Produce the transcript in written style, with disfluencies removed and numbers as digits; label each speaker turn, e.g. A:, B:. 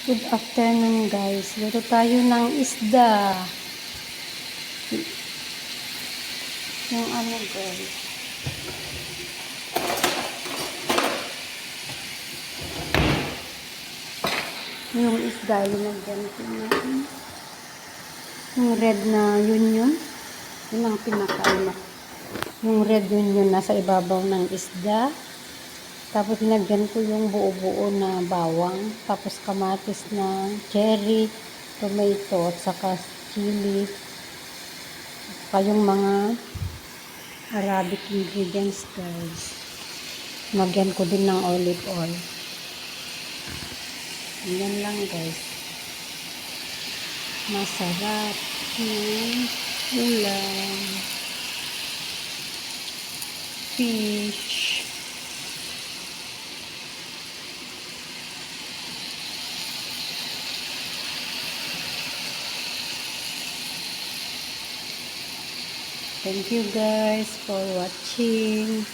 A: Good afternoon guys. Luto tayo ng isda. Yung ano guys. Yung isda, linagyan ko na. Yung red na yun. Yun ang pinakaano. Yung red yun nasa ibabaw ng isda. Tapos linagyan ko yung buo-buo na bawang. Tapos kamatis na cherry, tomato, at saka chili. Saka yung mga Arabic ingredients guys. Lagyan ko din ng olive oil. Yan lang guys. Masarap ng ulam. Fish. Thank you guys for watching.